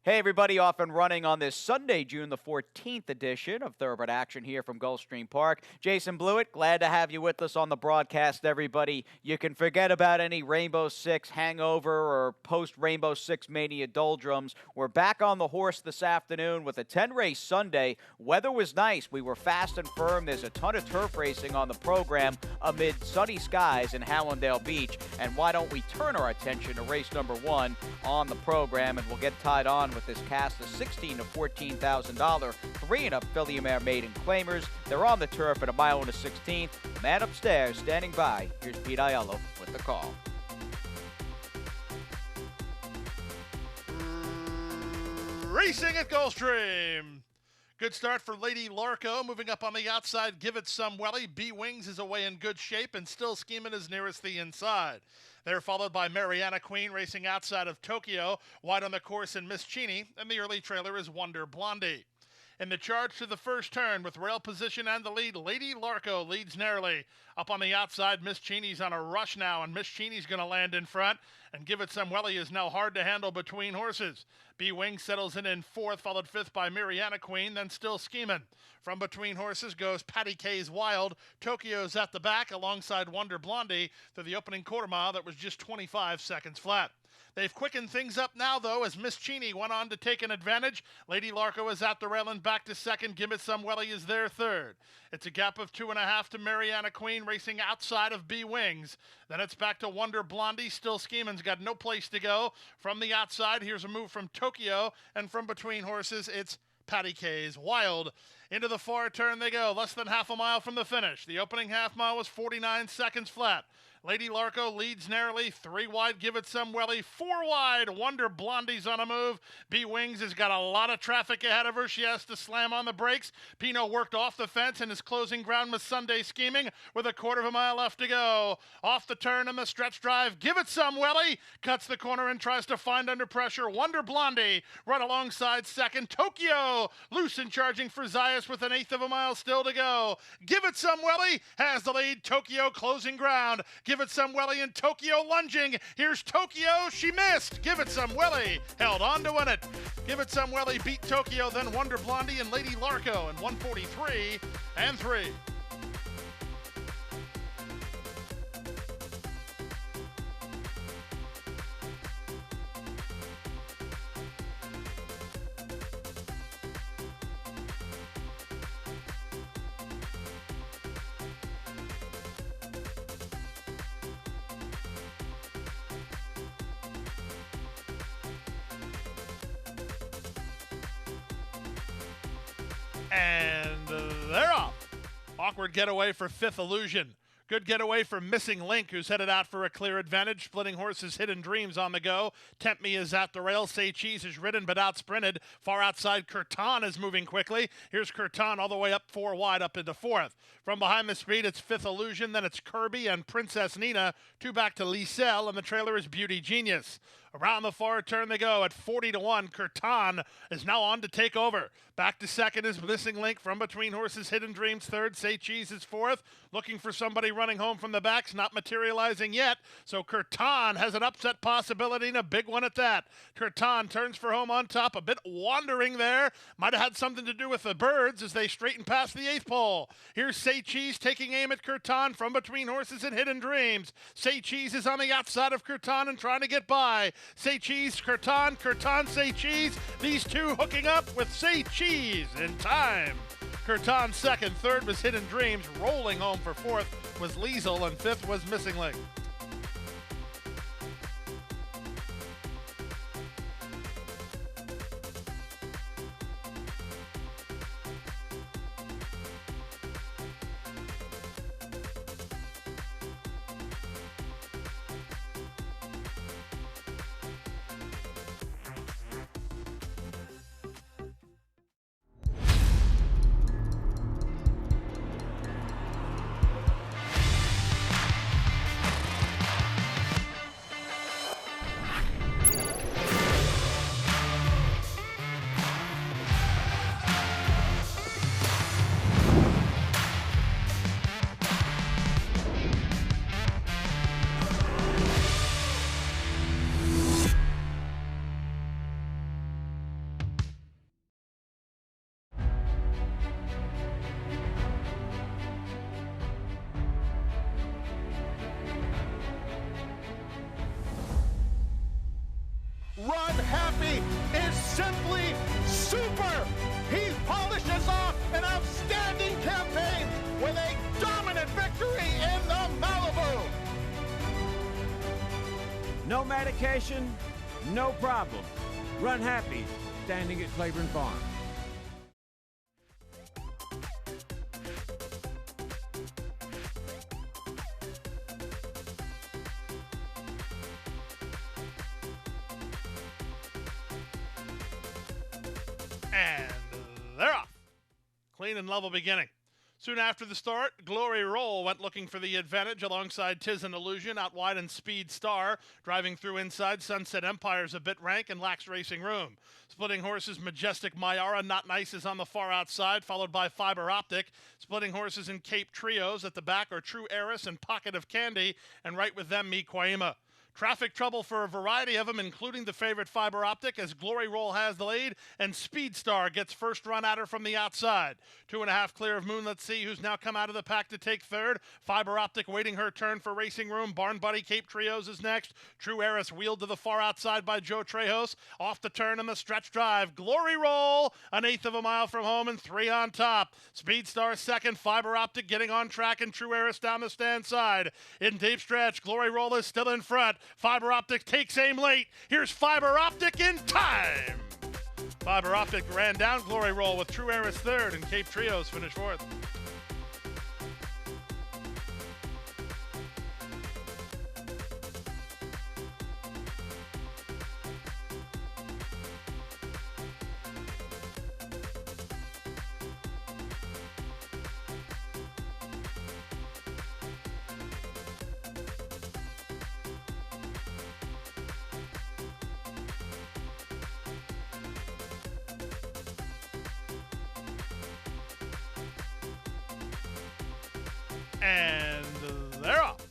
Hey everybody, off and running on this Sunday, June the 14th edition of Thoroughbred Action here from Gulfstream Park. Jason Blewett, glad to have you with us on the broadcast, everybody. You can forget about any Rainbow Six hangover or post-Rainbow Six Mania doldrums. We're back on the horse this afternoon with a 10-race Sunday. Weather was nice. We were fast and firm. There's a ton of turf racing on the program amid sunny skies in Hallandale Beach. And why don't we turn our attention to race number one on the program, and we'll get tied on with this cast of $16,000 to $14,000 3 and up filly mare maiden claimers. They're on the turf at 1 1/16. Man upstairs standing by. Here's Pete Aiello with the call. Racing at Gulfstream. Good start for Lady Larco. Moving up on the outside, Give It Some Welly. B Wings is away in good shape and still scheming is nearest the inside. They're followed by Mariana Queen racing outside of Tokyo. Wide on the course in Miss Cheney, and the early trailer is Wonder Blondie. In the charge to the first turn with rail position and the lead, Lady Larco leads narrowly. Up on the outside, Miss Cheney's on a rush now, and Miss Cheney's going to land in front. And Give It Some Welly is now hard to handle between horses. B Wing settles in fourth, followed fifth by Mariana Queen, then still scheming. From between horses goes Patty K's Wild. Tokyo's at the back alongside Wonder Blondie through the opening quarter mile that was just 25 seconds flat. They've quickened things up now, though, as Miss Cheney went on to take an advantage. Lady Larco is at the rail and back to second. Give It Some Welly is there third. It's a gap of 2.5 to Mariana Queen racing outside of B Wings. Then it's back to Wonder Blondie. Still scheming's got no place to go. From the outside, here's a move from Tokyo. And from between horses, it's Patty K's Wild. Into the far turn they go, less than half a mile from the finish. The opening half mile was 49 seconds flat. Lady Larco leads narrowly, 3 wide, Give It Some Welly, 4 wide, Wonder Blondie's on a move. B Wings has got a lot of traffic ahead of her. She has to slam on the brakes. Pino worked off the fence and is closing ground with Sunday Scheming with 1/4 mile left to go. Off the turn in the stretch drive, Give It Some Welly cuts the corner and tries to find under pressure. Wonder Blondie right alongside second. Tokyo loose and charging for Zayas with 1/8 mile still to go. Give It Some Welly has the lead. Tokyo closing ground. Give It Some Welly and Tokyo lunging. Here's Tokyo. She missed. Give It Some Welly held on to win it. Give It Some Welly beat Tokyo, then Wonder Blondie and Lady Larco in 1:43 and 3. And they're off. Awkward getaway for Fifth Illusion. Good getaway for Missing Link, who's headed out for a clear advantage. Splitting Horses, Hidden Dreams on the go. Tempt Me is at the rail. Say Cheese is ridden but out sprinted. Far outside, Curtan is moving quickly. Here's Curtan all the way up 4 wide up into fourth. From behind the speed, it's Fifth Illusion. Then it's Kirby and Princess Nina. 2 back to Liselle, and the trailer is Beauty Genius. Around the far turn they go at 40-1. Curtan is now on to take over. Back to second is Missing Link. From between horses, Hidden Dreams third. Say Cheese is fourth. Looking for somebody running home from the backs, not materializing yet. So Curtan has an upset possibility and a big one at that. Curtan turns for home on top, a bit wandering there. Might have had something to do with the birds as they straighten past the 8th pole. Here's Say Cheese taking aim at Curtan from between horses and Hidden Dreams. Say Cheese is on the outside of Curtan and trying to get by. Say Cheese, Curtan, Curtan, Say Cheese. These two hooking up with Say Cheese in time. Curtan second, third was Hidden Dreams. Rolling home for fourth was Liesel, and fifth was Missing Link. simply super. He polishes off an outstanding campaign with a dominant victory in the Malibu. No medication, no problem. Run happy, standing at Claiborne Farm. And they're off. Clean and level beginning. Soon after the start, Glory Roll went looking for the advantage alongside Tiz and Illusion, out wide and Speed Star. Driving through inside, Sunset Empire's a bit rank and lacks racing room. Splitting Horses, Majestic Mayara, Not Nice is on the far outside, followed by Fiber Optic. Splitting Horses and Cape Trios at the back are True Heiress and Pocket of Candy, and right with them, Miquaima. Traffic trouble for a variety of them, including the favorite Fiber Optic, as Glory Roll has the lead, and Speed Star gets first run at her from the outside. 2.5 clear of Moonlit Sea, who's now come out of the pack to take third. Fiber Optic waiting her turn for racing room. Barn Buddy Cape Trios is next. True Heiress wheeled to the far outside by Joe Trejos. Off the turn in the stretch drive. Glory Roll, 1/8 of a mile from home and 3 on top. Speed Star second. Fiber Optic getting on track, and True Heiress down the stand side. In deep stretch, Glory Roll is still in front. Fiber Optic takes aim late. Here's Fiber Optic in time. Fiber Optic ran down Glory Roll with True Heiress third, and Cape Trios finished fourth. And they're off.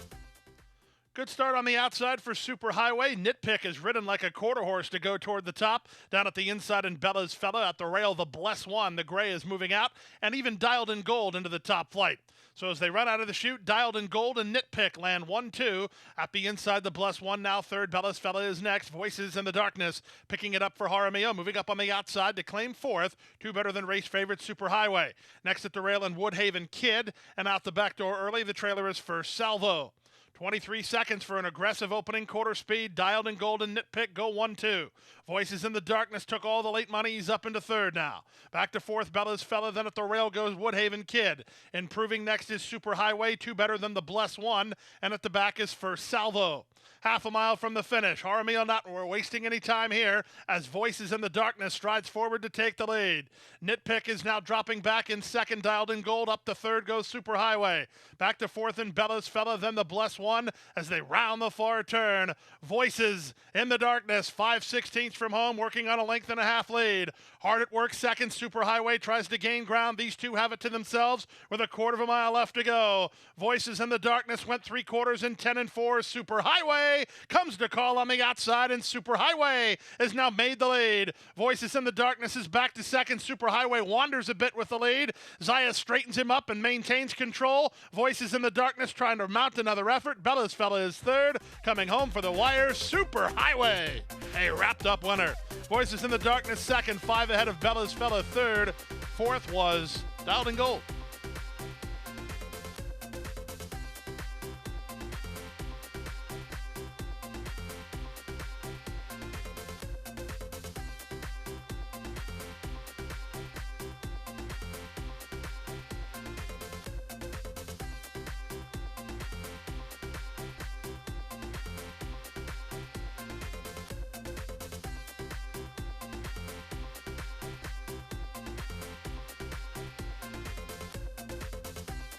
Good start on the outside for Super Highway. Nitpick is ridden like a quarter horse to go toward the top. Down at the inside in Bella's Fella at the rail, the Bless One. The gray is moving out, and even Dialed in Gold into the top flight. So as they run out of the chute, Dialed in Gold and Nitpick land 1-2. At the inside, the Bless One now third. Bella's Fella is next. Voices in the Darkness picking it up for Jaramillo. Moving up on the outside to claim fourth. 2 better than race favorite Super Highway. Next at the rail in Woodhaven Kid. And out the back door early, the trailer is first Salvo. 23 seconds for an aggressive opening quarter speed. Dialed in Gold and Nitpick go 1-2. Voices in the Darkness took all the late money. He's up into third now. Back to fourth, Bella's Fella. Then at the rail goes Woodhaven Kid. Improving next is Super Highway, 2 better than the Bless One. And at the back is first Salvo. Half a mile from the finish. Jaramillo not wasting any time here as Voices in the Darkness strides forward to take the lead. Nitpick is now dropping back in second. Dialed in Gold. Up to third goes Super Highway. Back to fourth in Bella's Fella, then the Bless One as they round the far turn. Voices in the Darkness, 5/16 from home, working on a 1.5 length lead. Hard at work second. Super Highway tries to gain ground. These two have it to themselves with 1/4 mile left to go. Voices in the Darkness went 3/4 in 10-4. Super Highway comes to call on the outside, and Super Highway has now made the lead. Voices in the Darkness is back to second. Super Highway wanders a bit with the lead. Zaya straightens him up and maintains control. Voices in the Darkness trying to mount another effort. Bella's Fella is third. Coming home for the wire, Super Highway, a wrapped up winner. Voices in the Darkness second, 5 ahead of Bella's Fella third. Fourth was Dialed in Gold.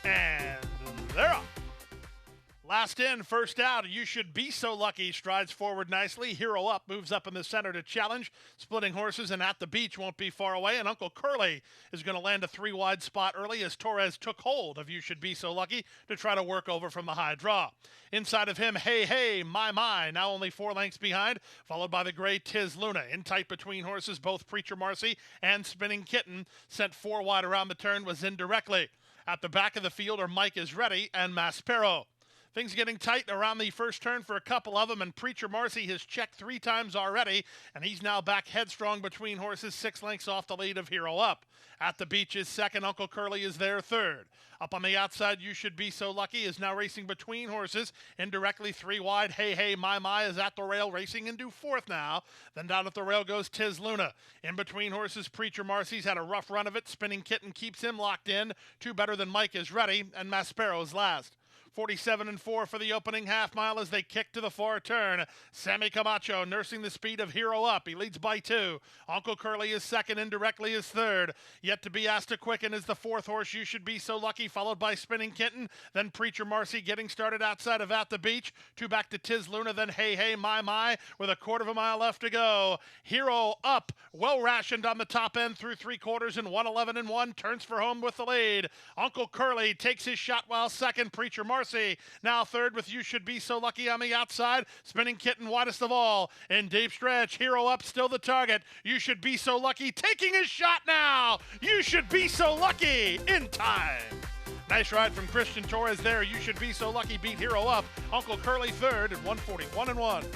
And they're up. Last in, first out. You Should Be So Lucky strides forward nicely. Hero Up moves up in the center to challenge. Splitting Horses and At the Beach won't be far away. And Uncle Curly is going to land a 3-wide spot early as Torres took hold of You Should Be So Lucky to try to work over from the high draw. Inside of him, Hey Hey, My, now only 4 lengths behind, followed by the gray Tiz Luna. In tight between horses, both Preacher Marcy and Spinning Kitten. Sent 4 wide around the turn, was in directly. At the back of the field are Mike Is Ready and Maspero. Things getting tight around the first turn for a couple of them, and Preacher Marcy has checked 3 times already, and he's now back headstrong between horses, 6 lengths off the lead of Hero Up. At the Beach is second. Uncle Curly is there third. Up on the outside, You Should Be So Lucky is now racing between horses. Indirectly 3 wide. Hey, Hey, My is at the rail racing into fourth now. Then down at the rail goes Tiz Luna. In between horses, Preacher Marcy's had a rough run of it. Spinning Kitten keeps him locked in. 2 Better Than Mike is ready, and Maspero's last. 47-4 for the opening half mile as they kick to the far turn. Sammy Camacho nursing the speed of Hero Up. He leads by 2. Uncle Curly is second, indirectly is third. Yet to be asked to quicken is the 4th horse, You Should Be So Lucky, followed by Spinning Kitten. Then Preacher Marcy getting started outside of At the Beach. 2 back to Tiz Luna, then Hey Hey My with a quarter of a mile left to go. Hero Up, well rationed on the top end through 3/4 and 1:11-1. Turns for home with the lead. Uncle Curly takes his shot while second. Preacher Marcy now third with You Should Be So Lucky on the outside. Spinning Kitten widest of all. In deep stretch, Hero Up still the target. You Should Be So Lucky taking his shot now. You Should Be So Lucky in time. Nice ride from Christian Torres there. You Should Be So Lucky beat Hero Up. Uncle Curly third at 1:41-1.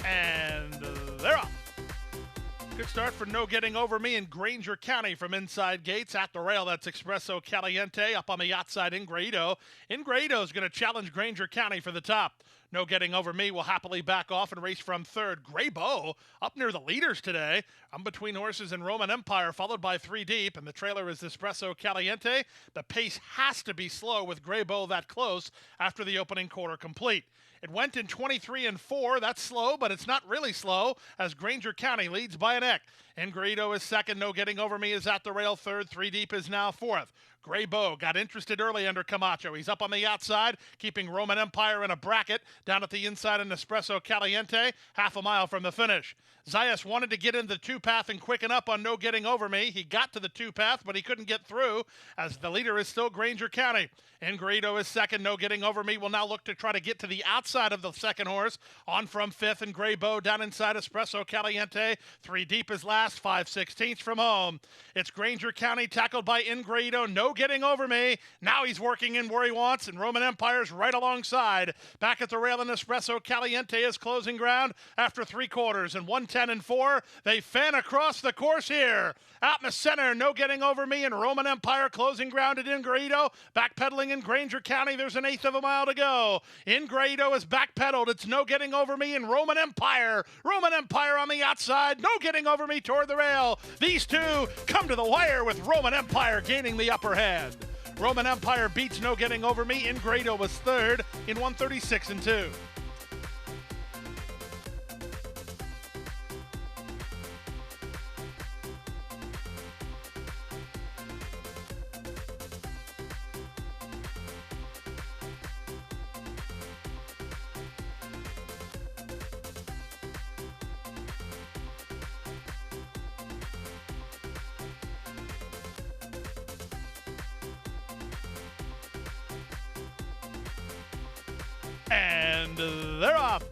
And they're off. Good start for No Getting Over Me in Granger County from inside gates. At the rail, that's Espresso Caliente. Up on the outside, Ingraido. Ingraido is going to challenge Granger County for the top. No Getting Over Me will happily back off and race from third. Grey Bow up near the leaders today. I'm between horses and Roman Empire, followed by 3 deep, and the trailer is Espresso Caliente. The pace has to be slow with Grey Bow that close after the opening quarter complete. It went in 23-4. That's slow, but it's not really slow as Granger County leads by a neck. Ingraido is second. No Getting Over Me is at the rail third. 3 deep is now fourth. Grey Bow got interested early under Camacho. He's up on the outside, keeping Roman Empire in a bracket. Down at the inside in Espresso Caliente, half a mile from the finish. Zayas wanted to get into the 2-path and quicken up on No Getting Over Me. He got to the 2-path, but he couldn't get through as the leader is still Granger County. Ingraido is second. No Getting Over Me will now look to try to get to the outside of the second horse. On from fifth, and Grey Bow down inside Espresso Caliente. 3 deep is last, 5/16 from home. It's Granger County tackled by Ingraido. No Getting Over Me. Now he's working in where he wants, and Roman Empire's right alongside. Back at the rail in Espresso Caliente is closing ground after 3/4 and 1:10-4. They fan across the course here. Out in the center, No Getting Over Me and Roman Empire closing ground at Ingraido. Backpedaling in Granger County. There's an 1/8 of a mile to go. Ingraido is backpedaled. It's No Getting Over Me and Roman Empire. Roman Empire on the outside. No Getting Over Me toward the rail. These two come to the wire with Roman Empire gaining the upper hand. Roman Empire beats No Getting Over Me. Ingraido was third in 1:36-2. And they're off.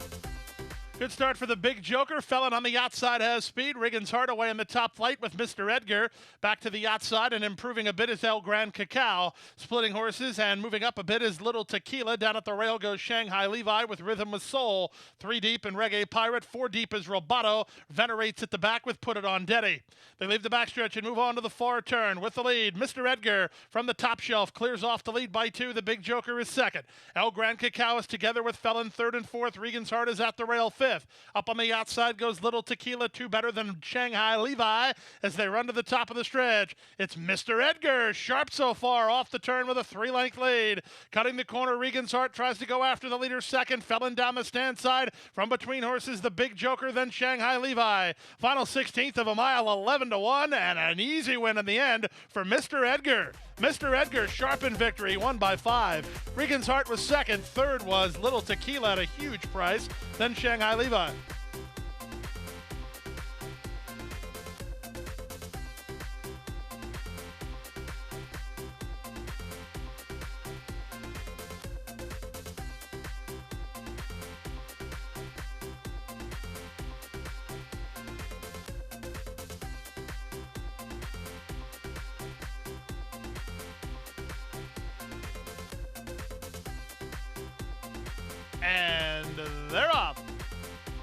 Good start for the Big Joker. Felon on the outside has speed. Riggins Hart away in the top flight with Mr. Edgar. Back to the outside and improving a bit is El Gran Cacao. Splitting horses and moving up a bit is Little Tequila. Down at the rail goes Shanghai Levi with Rhythm with Soul. 3 deep in Reggae Pirate. 4 deep is Roboto. Venerates at the back with Put It On Deddy. They leave the backstretch and move on to the far turn with the lead. Mr. Edgar from the top shelf clears off the lead by 2. The Big Joker is second. El Gran Cacao is together with Felon third and fourth. Riggins Hart is at the rail fifth. Up on the outside goes Little Tequila, 2 better than Shanghai Levi as they run to the top of the stretch. It's Mr. Edgar, sharp so far, off the turn with a 3-length lead. Cutting the corner, Riggins Hart tries to go after the leader second. Felon down the stand side. From between horses, the Big Joker, then Shanghai Levi. Final 16th of a mile, 11-1, and an easy win in the end for Mr. Edgar. Mr. Edgar, sharp in victory, won by 5. Riggins Hart was second. Third was Little Tequila at a huge price. Then Shanghai Levi. And they're off.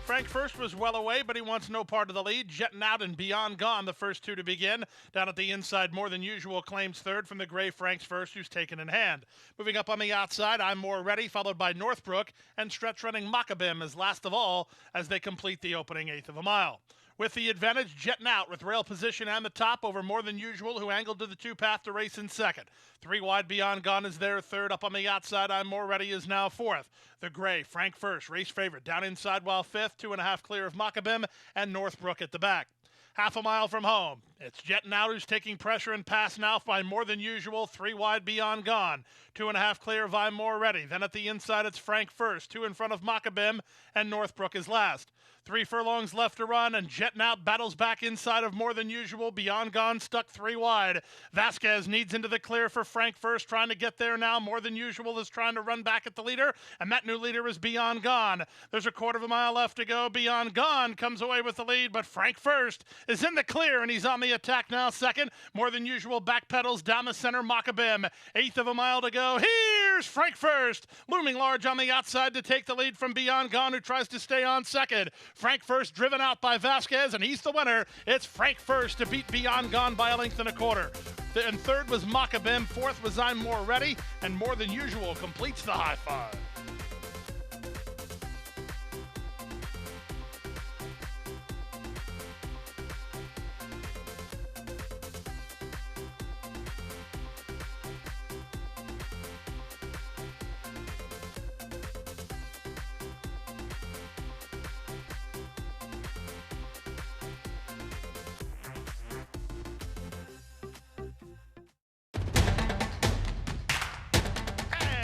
Frank First was well away, but he wants no part of the lead. Jetting out and Beyond Gone, the first 2 to begin. Down at the inside, More Than Usual claims third from the gray Frank's First, who's taken in hand. Moving up on the outside, I'm More Ready, followed by Northbrook, and stretch running Maccabim is last of all as they complete the opening 1/8 of a mile. With the advantage, jetting out with rail position and the top over More Than Usual, who angled to the 2 path to race in second. 3 wide Beyond Gone is there third. Up on the outside, I'm More Ready is now fourth. The gray, Frank First, race favorite, down inside while fifth, 2.5 clear of Maccabim, and Northbrook at the back. Half a mile from home. It's jetting out who's taking pressure and pass now by More Than Usual. 3 wide Beyond Gone. 2.5 clear of I'm More Ready. Then at the inside, it's Frank First. 2 in front of Maccabim, and Northbrook is last. 3 furlongs left to run, and jetting out battles back inside of More Than Usual. Beyond Gone stuck 3 wide. Vasquez needs into the clear for Frank First, trying to get there now. More Than Usual is trying to run back at the leader, and that new leader is Beyond Gone. There's a 1/4 of a mile left to go. Beyond Gone comes away with the lead, but Frank First is in the clear, and he's on the attack now second. More Than Usual backpedals down the center. Maccabim, 1/8 of a mile to go. Here's Frank First, looming large on the outside to take the lead from Beyond Gone, who tries to stay on second. Frank First driven out by Vasquez, and he's the winner. It's Frank First to beat Beyond Gone by 1.25 lengths. And third was Maccabim. Fourth was I'm More Ready, and More Than Usual completes the high five.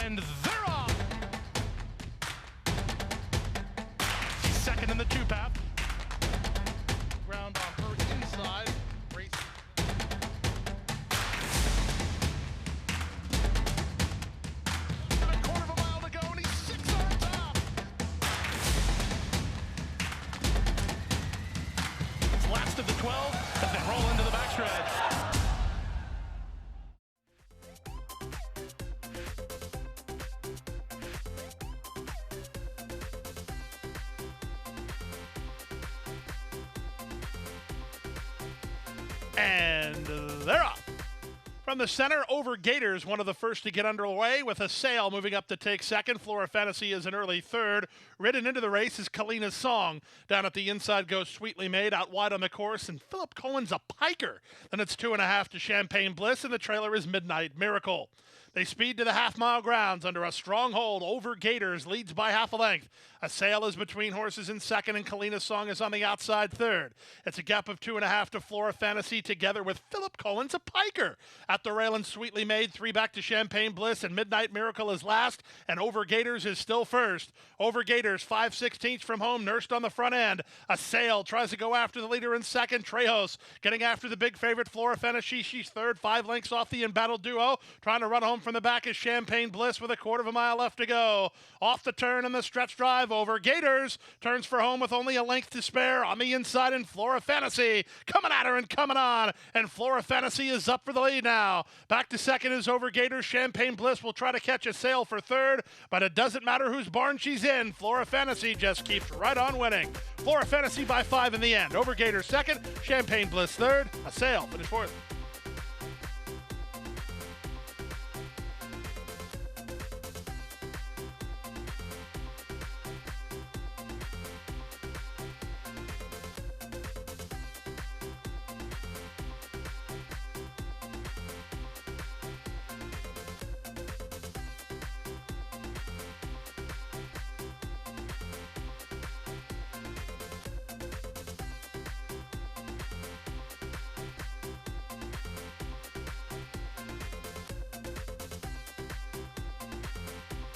And they're off. He's second in the 2 path. Ground on her inside. Race. A 1/4 of a mile to go, and he's 6 on top. It's last of the 12 as they roll into the backstretch. And they're off. From the center, Over Gators, one of the first to get underway with a sail moving up to take second. Flora Fantasy is an early third. Ridden into the race is Kalina's Song. Down at the inside goes Sweetly Made, out wide on the course, and Philip Cohen's a piker. Then it's 2.5 to Champagne Bliss, and the trailer is Midnight Miracle. They speed to the half-mile grounds under a strong hold. Over Gators leads by 1/2 length. A sail is between horses in second, and Kalina's Song is on the outside third. It's a gap of 2.5 to Flora Fantasy, together with Philip Cohen's a piker. At the rail and Sweetly Made, 3 back to Champagne Bliss, and Midnight Miracle is last, and Over Gators is still first. Over Gators, 5/16 from home, nursed on the front end. A sail tries to go after the leader in second. Trejos getting after the big favorite Flora Fantasy. She's third, 5 lengths off the embattled duo, trying to run home from the back is Champagne Bliss with a quarter of a mile left to go. Off the turn in the stretch drive over Gators. Turns for home with only a length to spare. On the inside in Flora Fantasy. Coming at her and coming on. And Flora Fantasy is up for the lead now. Back to second is over Gators. Champagne Bliss will try to catch a sail for third, but it doesn't matter whose barn she's in. Flora Fantasy just keeps right on winning. Flora Fantasy by 5 in the end. Over Gators second. Champagne Bliss third. A sail finish fourth.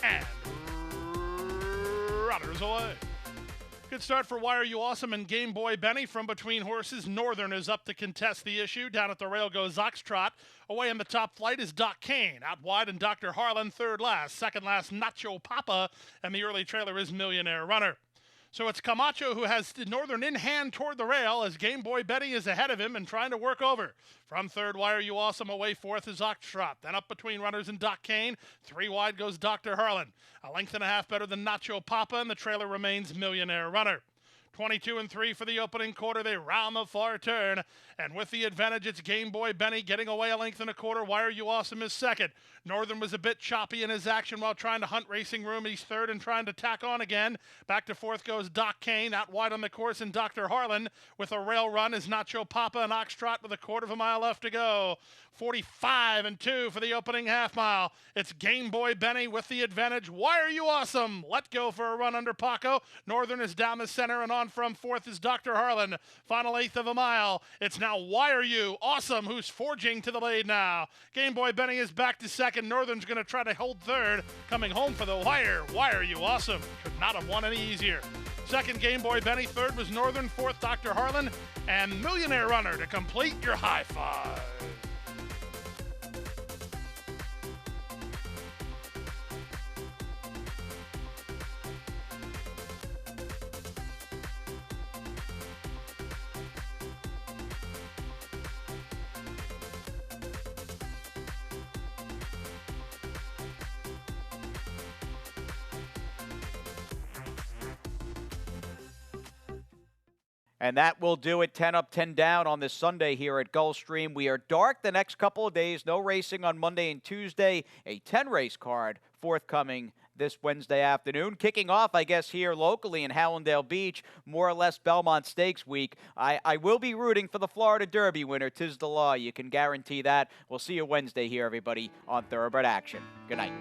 And runners away. Good start for Why Are You Awesome and Game Boy Benny from between horses. Northern is up to contest the issue. Down at the rail goes Oxtrot. Away in the top flight is Doc Kane. Out wide and Dr. Harlan third last. Second last Nacho Papa. And the early trailer is Millionaire Runner. So it's Camacho who has Northern in hand toward the rail as Game Boy Betty is ahead of him and trying to work over. From third, Why Are You Awesome? Away fourth is Oxtrot. Then up between runners and Doc Kane. 3 wide goes Dr. Harlan. A length and a half better than Nacho Papa, and the trailer remains Millionaire Runner. 22 and 3 for the opening quarter. They round the far turn. And with the advantage, it's Game Boy Benny getting away a length and a quarter. Why Are You Awesome is second. Northern was a bit choppy in his action while trying to hunt racing room. He's third and trying to tack on again. Back to fourth goes Doc Kane. Out wide on the course and Dr. Harlan. With a rail run is Nacho Papa and Oxtrot with a quarter of a mile left to go. 45 and 2 for the opening half mile. It's Game Boy Benny with the advantage. Why Are You Awesome? Let go for a run under Paco. Northern is down the center, and on from fourth is Dr. Harlan. Final eighth of a mile. It's now Why Are You Awesome who's forging to the lead now. Game Boy Benny is back to second. Northern's going to try to hold third. Coming home for the wire. Why Are You Awesome? Could not have won any easier. Second, Game Boy Benny. Third was Northern. Fourth, Dr. Harlan. And Millionaire Runner to complete your high five. And that will do it. 10 up, 10 down on this Sunday here at Gulfstream. We are dark the next couple of days. No racing on Monday and Tuesday. A 10-race card forthcoming this Wednesday afternoon. Kicking off, I guess, here locally in Hallandale Beach, more or less Belmont Stakes week. I will be rooting for the Florida Derby winner. 'Tis the law. You can guarantee that. We'll see you Wednesday here, everybody, on Thoroughbred Action. Good night.